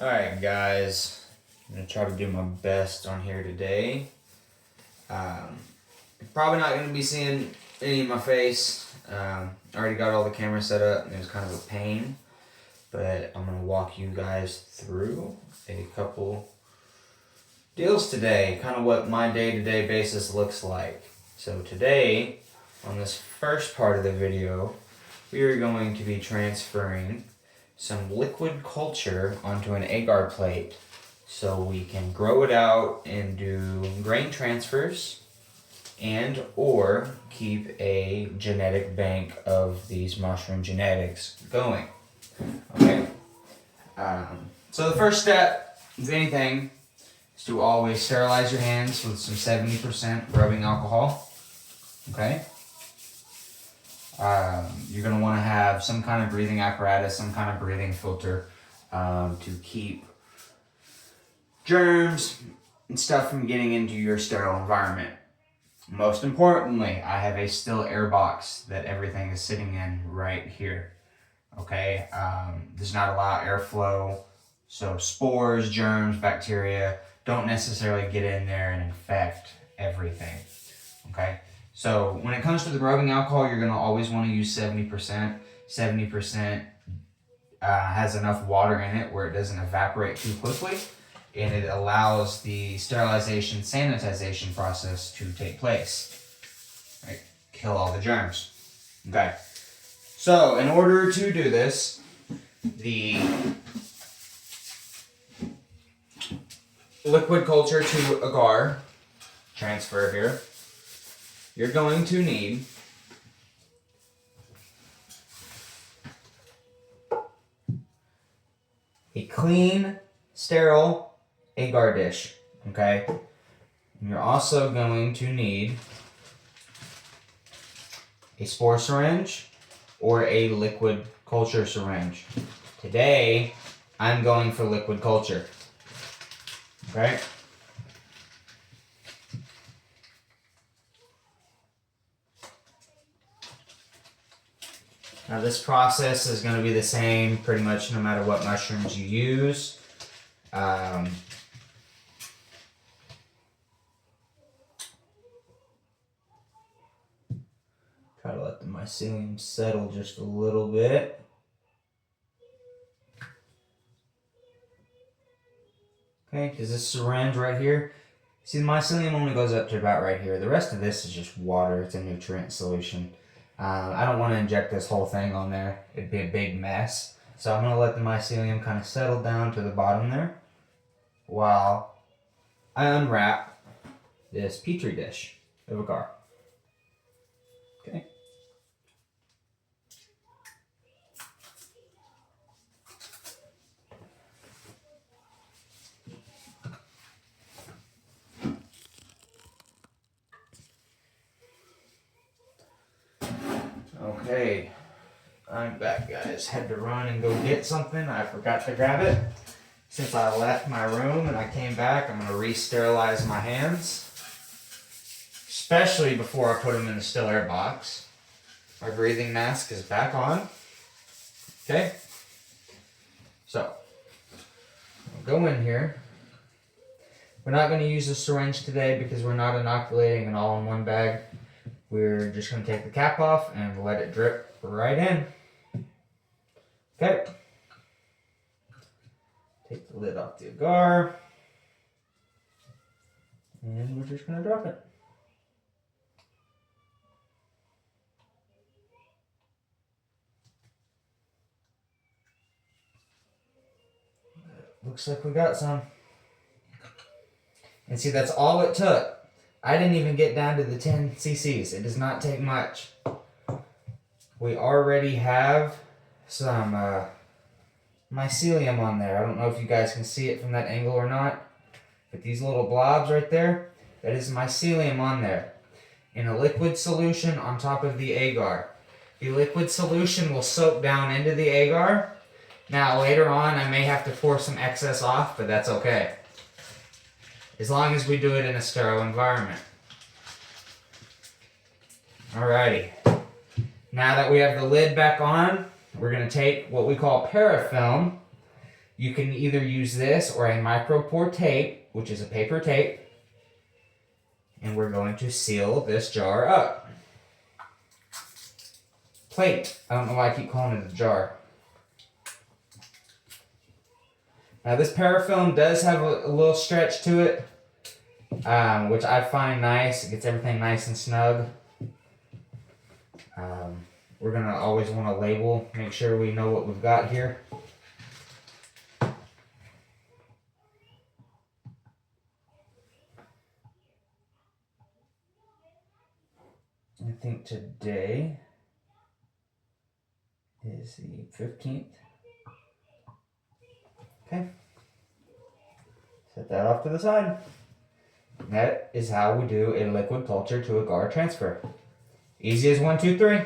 Alright guys, I'm going to try to do my best on here today. Probably not going to be seeing any of my face. I already got all the cameras set up and it was kind of a pain. But I'm going to walk you guys through a couple deals today. Kind of what my day-to-day basis looks like. So today, on this first part of the video, we are going to be transferring some liquid culture onto an agar plate so we can grow it out and do grain transfers and or keep a genetic bank of these mushroom genetics going. Okay. So the first step, if anything, is to always sterilize your hands with some 70% rubbing alcohol. Okay. You're going to want to have some kind of breathing apparatus, some kind of breathing filter to keep germs and stuff from getting into your sterile environment. Most importantly, I have a still air box that everything is sitting in right here. Okay, does not allow airflow, so spores, germs, bacteria don't necessarily get in there and infect everything. Okay. So when it comes to the rubbing alcohol, you're going to always want to use 70%. 70% has enough water in it where it doesn't evaporate too quickly, and it allows the sterilization, sanitization process to take place. Right? Kill all the germs. Okay. So in order to do this, the liquid culture to agar transfer here, you're going to need a clean, sterile agar dish, okay? And you're also going to need a spore syringe or a liquid culture syringe. Today, I'm going for liquid culture, okay? Now this process is going to be the same pretty much no matter what mushrooms you use. Try to let the mycelium settle just a little bit. Okay, because this syringe right here, see the mycelium only goes up to about right here. The rest of this is just water. It's a nutrient solution. I don't want to inject this whole thing on there. It'd be a big mess. So I'm going to let the mycelium kind of settle down to the bottom there while I unwrap this petri dish of agar. Okay. Okay, I'm back, guys. Had to run and go get something. I forgot to grab it. Since I left my room and I came back, I'm going to re-sterilize my hands. Especially before I put them in the still air box. My breathing mask is back on. Okay. So, I'll go in here. We're not going to use a syringe today because we're not inoculating it all in one bag. We're just going to take the cap off and let it drip right in. Okay. Take the lid off the agar. And we're just going to drop it. Looks like we got some. And see, that's all it took. I didn't even get down to the 10 cc's. It does not take much. We already have some mycelium on there. I don't know if you guys can see it from that angle or not, but these little blobs right there, that is mycelium on there in a liquid solution on top of the agar. The liquid solution will soak down into the agar. Now later on I may have to pour some excess off, but that's okay. As long as we do it in a sterile environment. Alrighty. Now that we have the lid back on, we're going to take what we call parafilm. You can either use this or a micropore tape, which is a paper tape. And we're going to seal this jar up. Plate. I don't know why I keep calling it a jar. Now this parafilm does have a little stretch to it, which I find nice. It gets everything nice and snug. We're going to always want to label, make sure we know what we've got here. I think today is the 15th. Okay. Set that off to the side. That is how we do a liquid culture to agar transfer. Easy as 1, 2, 3.